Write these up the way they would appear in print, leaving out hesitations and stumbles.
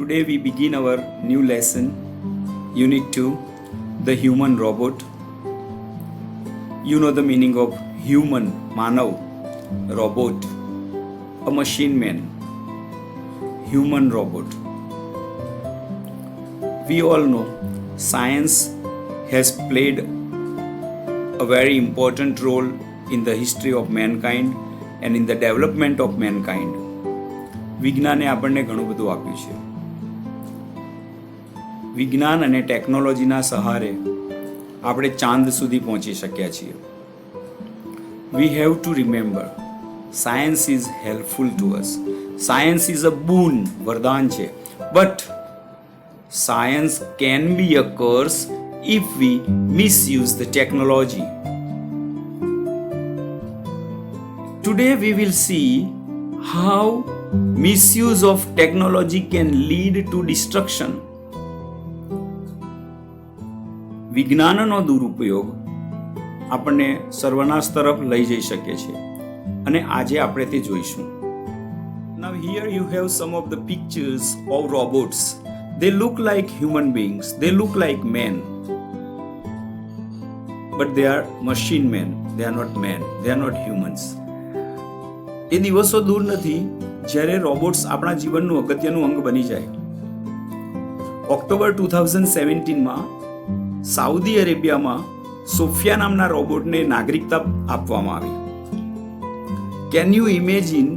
Today we begin our new lesson, Unit 2, the human robot. You know the meaning of human, manav, robot, a machine man, human robot. We all know science has played a very important role in the history of mankind and in the development of mankind. વિજ્ઞાને આપણને ઘણું બધું આપ્યું છે. વિજ્ઞાન અને ટેકનોલોજીના સહારે આપણે ચાંદ સુધી પહોંચી શક્યા છીએ. We have to remember, science is helpful to us. Science is a boon, વરદાન છે. But science can be a curse if we misuse the technology. Today we will see how misuse of technology can lead to destruction. વિજ્ઞાનનો દુરુપયોગ આપણને સર્વનાશ તરફ લઈ જઈ શકે છે અને આજે આપણે તે જોઈશું. Now here you have some of the pictures of robots. They look like human beings. They look like men. But they are machine men. They are not men. They are not humans. એ દિવસો દૂર નથી જ્યારે robots આપણા જીવનનું અગત્યનું અંગ બની જાય. ઓક્ટોબર 2017માં સાઉદી અરેબિયામાં સોફિયા નામના રોબોટને નાગરિકતા આપવામાં આવી. Can you imagine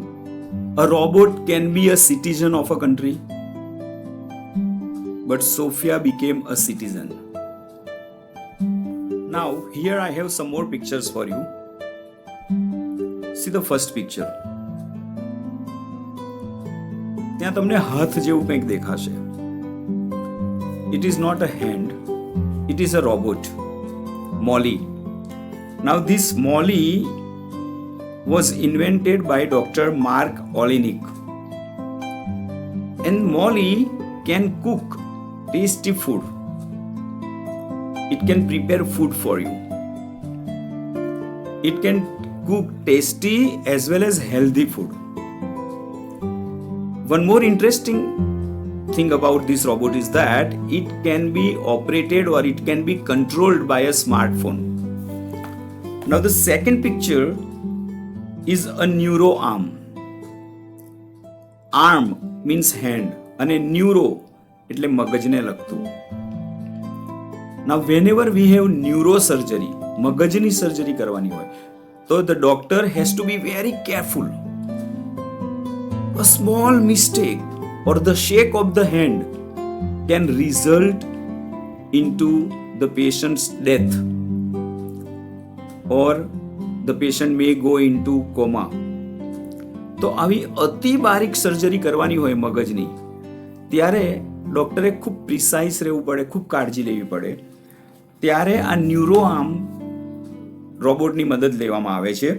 a robot can be a citizen of a country? But Sophia became a citizen. Now here I have some more pictures for you. See the first picture. ત્યાં તમને હાથ જેવું કંઈક દેખાશે. It is not a hand. It is a robot, Molly. Now this Molly was invented by Dr. Mark Olenek. And Molly can cook tasty food. It can prepare food for you. It can cook tasty as well as healthy food. One more interesting thing about this robot is that it can be operated or it can be controlled by a smartphone. Now the second picture is a neuro arm. Arm means hand and a neuro એટલે મગજને લગતું. Now whenever we have neurosurgery, મગજની surgery કરવાની હોય તો the doctor has to be very careful. A small mistake or the shake of the hand can result into the patient's death, or the patient may go into coma. તો આવી અતિ બારીક surgery કરવાની હોય મગજની ત્યારે ડોક્ટરે ખૂબ પ્રિસાઇઝ રહેવું પડે, ખૂબ કાળજી લેવી પડે. ત્યારે આ ન્યુરો આર્મ રોબોટની મદદ લેવામાં આવે છે.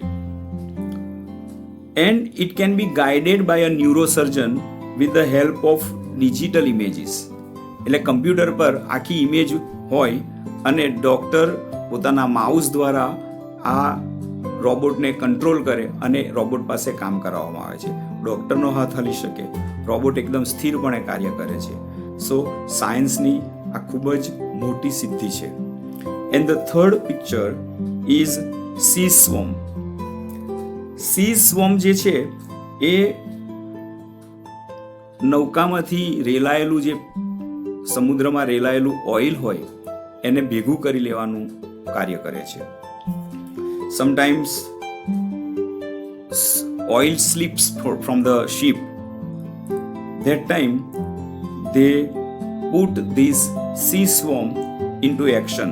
And it can be guided by a neurosurgeon with the help of digital images. એટલે કમ્પ્યુટર પર આખી ઇમેજ હોય અને ડોક્ટર પોતાના માઉસ દ્વારા આ રોબોટને કંટ્રોલ કરે અને રોબોટ પાસે કામ કરાવવામાં આવે છે. ડોક્ટરનો હાથ હલી શકે, રોબોટ એકદમ સ્થિરપણે કાર્ય કરે છે. સો સાયન્સની આ ખૂબ જ મોટી સિદ્ધિ છે. And the third picture is સી સ્વોમ. સી સ્વોમ જે છે એ નૌકામાંથી રેલાયેલું જે સમુદ્રમાં રેલાયેલું ઓઇલ હોય એને ભેગું કરી લેવાનું કાર્ય કરે છે. Sometimes oil sleeps from the ship. That time they put this sea swarm into action.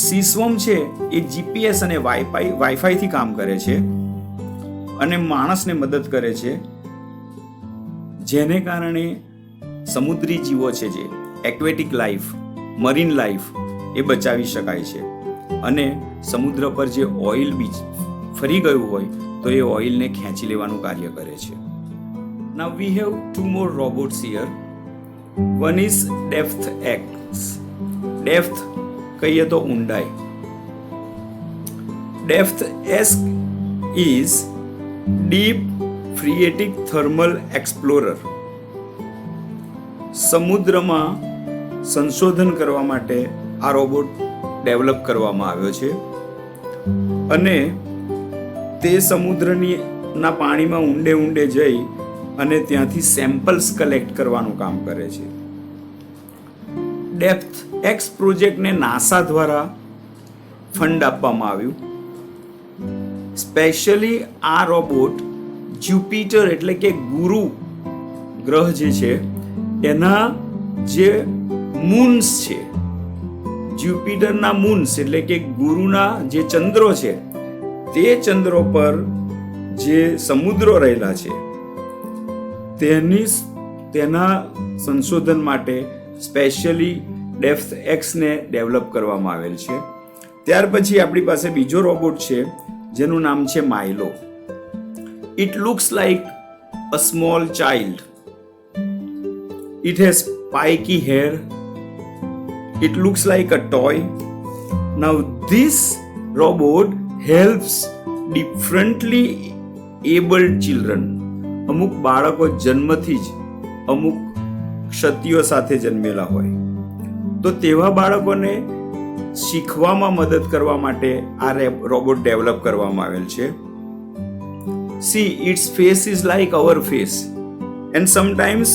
sea swarm છે એ જીપીએસ અને વાઈફાઈથી કામ કરે છે અને માણસને મદદ કરે છે, જેને કારણે સમુદ્રી જીવો છે જે એક્વેટિક લાઈફ, મરીન લાઈફ એ બચાવી શકાય છે અને સમુદ્ર પર જે ઓઇલ બીચ ફરી ગયું હોય તો એ ઓઇલને ખેંચી લેવાનું કાર્ય કરે છે. Now we have two more robots here. One is depth X. Depth કહીએ તો ઊંડાઈ. Depth S is deep phreatic thermal explorer. સમુદ્રમાં સંશોધન કરવા માટે આ રોબોટ ડેવલપ કરવામાં આવ્યો છે અને તે સમુદ્રના પાણીમાં ઊંડે ઊંડે જઈ અને ત્યાંથી સેમ્પલ્સ કલેક્ટ કરવાનું કામ કરે છે. ડેપ્થ એક્સ પ્રોજેક્ટને નાસા દ્વારા ફંડ આપવામાં આવ્યું. સ્પેશિયલી આ રોબોટ જ્યુપિટર એટલે કે ગુરુ ગ્રહ જે છે એના જે મૂન્સ છે, જ્યુપિટરના મૂન્સ એટલે કે ગુરુના જે ચંદ્રો છે તે ચંદ્રો પર જે સમુદ્રો રહેલા છે તેના સંશોધન માટે સ્પેશિયલી ડેપ્થ એક્સને ડેવલપ કરવામાં આવેલ છે. ત્યાર પછી આપણી પાસે બીજો રોબોટ છે જેનું નામ છે Milo. It looks like a small child. It has spiky hair. It looks like a toy. Now this robot helps differently abled children. અમુક બાળકો જન્મથી જ અમુક ક્ષતિઓ સાથે જન્મેલા હોય તો તેવા બાળકોને શીખવામાં મદદ કરવા માટે આ રોબોટ ડેવલપ કરવામાં આવેલ છે. See, its face is like our face and sometimes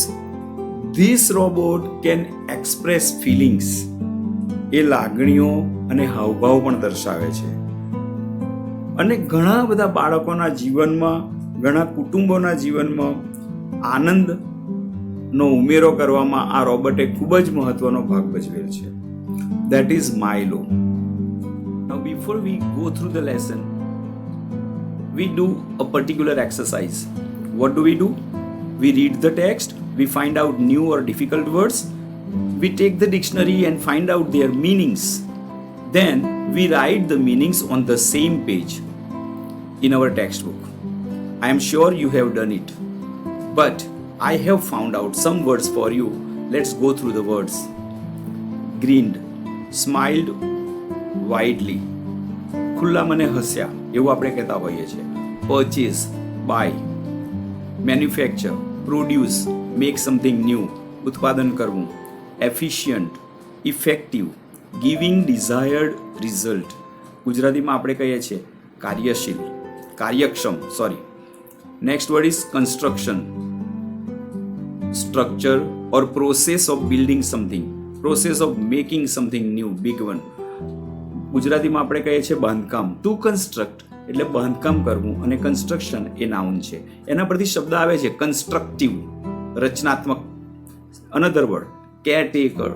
this robot can express feelings. એ લાગણીઓ અને હાવભાવ પણ દર્શાવે છે અને ઘણા બધા બાળકોના જીવનમાં, ઘણા કુટુંબોના જીવનમાં આનંદનો ઉમેરો કરવામાં આ રોબોટે ખૂબ જ મહત્વનો ભાગ ભજવેલ છે. That is Milo. Now before we go through the lesson, we do a particular exercise. What do? We read the text, we find out new or difficult words, we take the dictionary and find out their meanings. Then we write the meanings on the same page in our textbook. I am sure you have done it, but I have found out some words for you. Let's go through the words. Grinned, smiled widely. ખુલ્લા મને હસ્યા એવું આપણે કહેતા હોઈએ છીએ. Purchase, buy. Manufacture, produce, make something new, ઉત્પાદન કરવું. Efficient, effective, giving desired result. ગુજરાતીમાં આપણે કહીએ છીએ કાર્યક્ષમ. Next word is construction, structure or process of building something, process of making something new, big one. ગુજરાતીમાં આપણે કહીએ છીએ બાંધકામ. ટુ કન્સ્ટ્રક્ટ એટલે બાંધકામ કરવું અને કન્સ્ટ્રક્શન એ નાઉન છે. એના પરથી શબ્દ આવે છે કન્સ્ટ્રક્ટિવ, રચનાત્મક. Another word caretaker,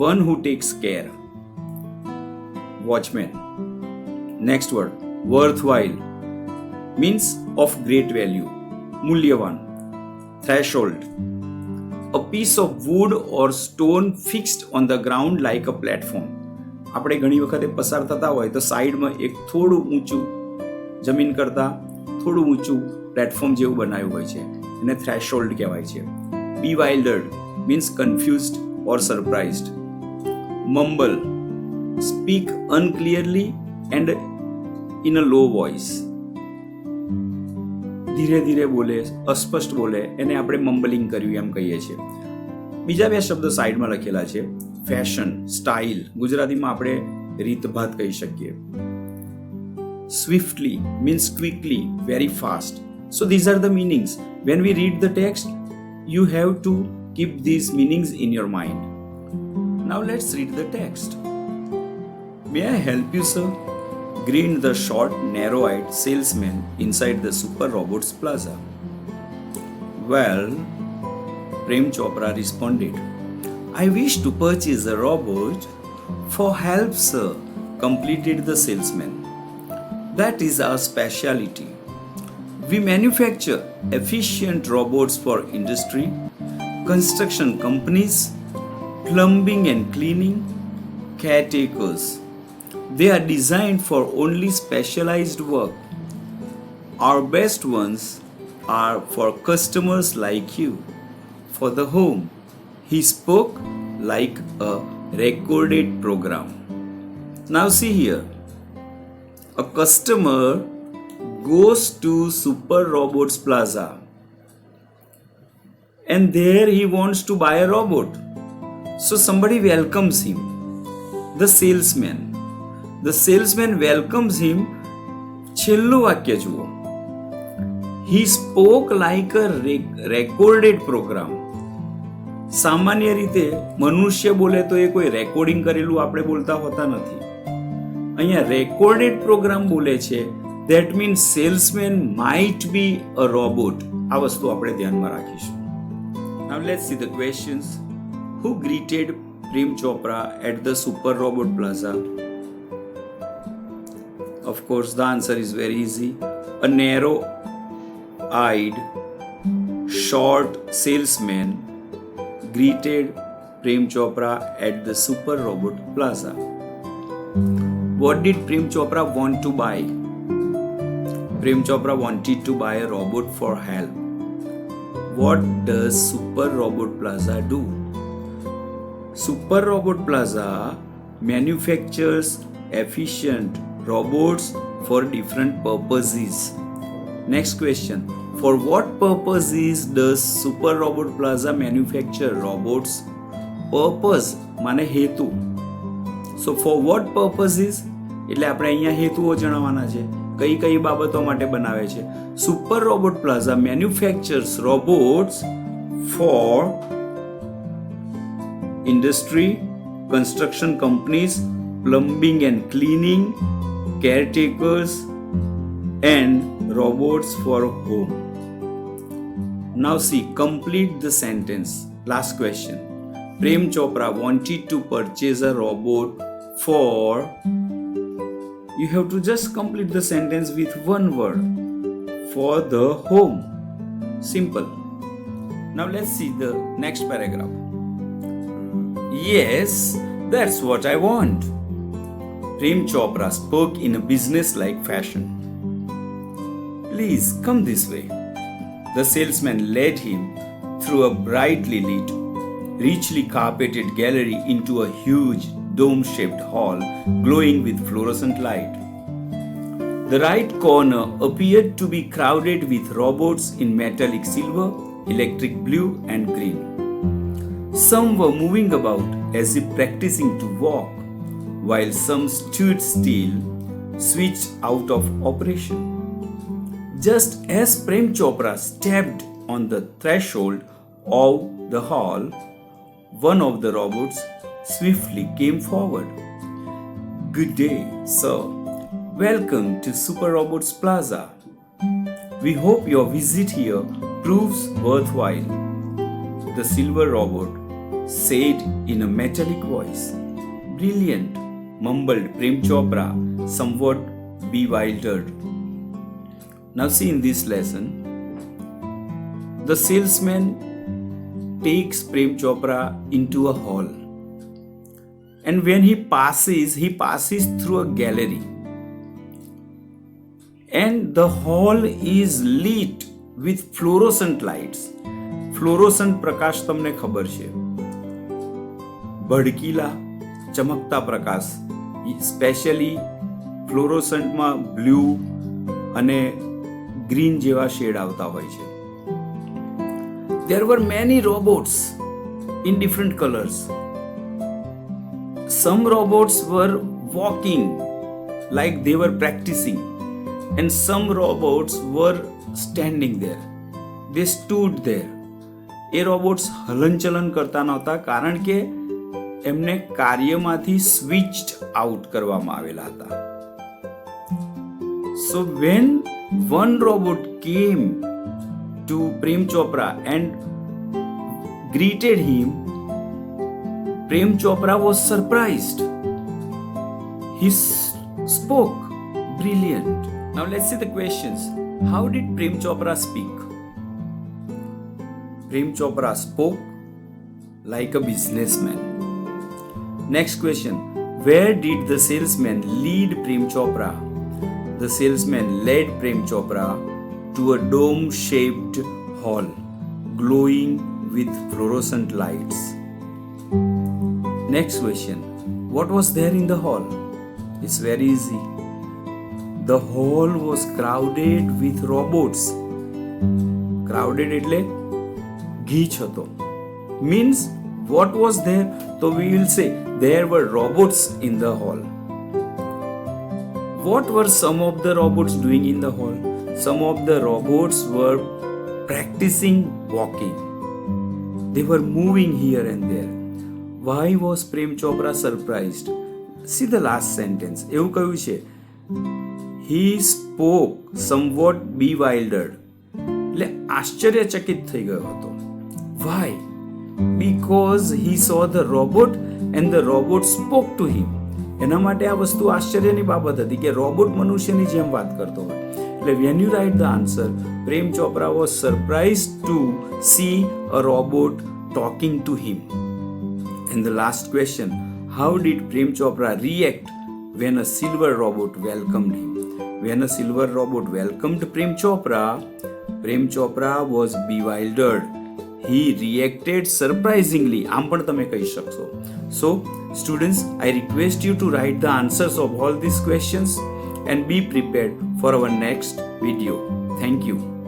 one who takes care. Watchman. Next word worthwhile, means of great value, મૂલ્યવાન. Threshold, a piece of wood or stone fixed on the ground like a platform. આપણે ઘણી વખતે પસાર થતા હોય તો સાઈડમાં એક થોડું ઊંચું, જમીન કરતા થોડું ઊંચું પ્લેટફોર્મ જેવું બનાવ્યું હોય છે, એને થ્રેશોલ્ડ કહેવાય છે. Bewildered means confused or surprised. Mumble, speak unclearly and in a low voice. ધીરે ધીરે બોલે, અસ્પષ્ટ બોલે, એને આપણે મમ્બલિંગ કર્યું એમ કહીએ છીએ. બીજા બે શબ્દો સાઈડમાં લખેલા છે. ફેશન, સ્ટાઇલ, ગુજરાતીમાં આપણે રીતભાત કહી શકીએ. Swiftly means quickly, very fast. So these are the meanings. When we read the text, you have to keep these meanings in your mind. Now let's read the text. May I help you, sir? Grinned the short, narrow-eyed salesman inside the Super Robots Plaza. Well, Prem Chopra responded, I wish to purchase a robot for help, sir, completed the salesman. That is our specialty. We manufacture efficient robots for industry, construction companies, plumbing and cleaning, caretakers. They are designed for only specialized work. Our best ones are for customers like you, for the home. He spoke like a recorded program. Now see here. A customer goes to Super Robots Plaza and there he wants to buy a robot. So somebody welcomes him. The salesman welcomes him. છેલ્લું વાક્ય જુઓ. He spoke like a recorded program. સામાન્ય રીતે મનુષ્ય બોલે તો એ કોઈ recording કરેલું આપણે બોલતા હોતા નથી. અહીંયા રેકોર્ડેડ પ્રોગ્રામ બોલે છે. That means salesman might be a robot. આ વસ્તુ આપણે ધ્યાનમાં રાખીશું. Now let's see the questions. Who greeted Prem Chopra at the Super Robot Plaza? Of course, the answer is very easy. A narrow-eyed, short salesman greeted Prem Chopra at the Super Robot Plaza. What did Prem Chopra want to buy? Prem Chopra wanted to buy a robot for help. What does Super Robot Plaza do? Super Robot Plaza manufactures efficient robots for different purposes. Next question. For what purposes does Super Robot Plaza manufacture robots? Purpose माने हेतु. So for what purposes? એટલે આપણે અહીંયા હેતુઓ જણાવવાના છે. કઈ બાબતો માટે બનાવે છે? Super Robot Plaza manufactures robots for industry, construction companies, plumbing and cleaning, caretakers, and robots for home. Now see, complete the sentence. Last question. Prem Chopra wanted to purchase a robot for... You have to just complete the sentence with one word. For the home. Simple. Now let's see the next paragraph. Yes, that's what I want. Prem Chopra spoke in a business-like fashion. Please come this way. The salesman led him through a brightly lit, richly carpeted gallery into a huge dome-shaped hall glowing with fluorescent light. The right corner appeared to be crowded with robots in metallic silver, electric blue, and green. Some were moving about as if practicing to walk, while some stood still, switched out of operation. Just as Prem Chopra stepped on the threshold of the hall, one of the robots swiftly came forward. Good day, sir. Welcome to Super Robots Plaza. We hope your visit here proves worthwhile. The silver robot said in a metallic voice. Brilliant, mumbled Prem Chopra, somewhat bewildered. Now see, in this lesson, the salesman takes Prem Chopra into a hall. And when he passes through a gallery. And the hall is lit with fluorescent lights. Fluorescent પ્રકાશ તમને ખબર છે. ભડકીલા ચમકતા પ્રકાશ. Specially ફ્લોરોસન્ટમાં blue અને green જેવા shade આવતા હોય છે. There were many robots in different colors. Some robots were walking like they were practicing, and some robots were standing there. They stood there. A robots હલનચલન કરતા નહોતા કારણ કે એમને કાર્યમાંથી સ્વિચ્ડ આઉટ કરવામાં આવેલા હતા. So when one robot came to Prem Chopra and greeted him, Prem Chopra was surprised. He spoke. Brilliant. Now let's see the questions. How did Prem Chopra speak? Prem Chopra spoke like a businessman. Next question. Where did the salesman lead Prem Chopra? The salesman led Prem Chopra to a dome-shaped hall, glowing with fluorescent lights. Next question. What was there in the hall? It's very easy. The hall was crowded with robots. Crowded એટલે ગીચ હતો. Means what was there? તો we will say there were robots in the hall. What were some of the robots doing in the hall? Some of the robots were practicing walking. They were moving here and there. Why was Prem Chopra surprised? See the last sentence. એવું કહ્યું છે, he spoke somewhat bewildered. એટલે આશ્ચર્યચકિત થઈ ગયો હતો. Why? Because he saw the robot and the robot spoke to him. એના માટે આ વસ્તુ આશ્ચર્યની બાબત હતી કે રોબોટ મનુષ્યની જેમ વાત કરતો હોય. એટલે when you write the answer, Prem Chopra was surprised to see a robot talking to him. And the last question, how did Prem Chopra react when a silver robot welcomed him? When a silver robot welcomed Prem Chopra was bewildered. He reacted surprisingly. આમ પણ તમે કહી શકશો. So, students, I request you to write the answers of all these questions and be prepared for our next video. Thank you.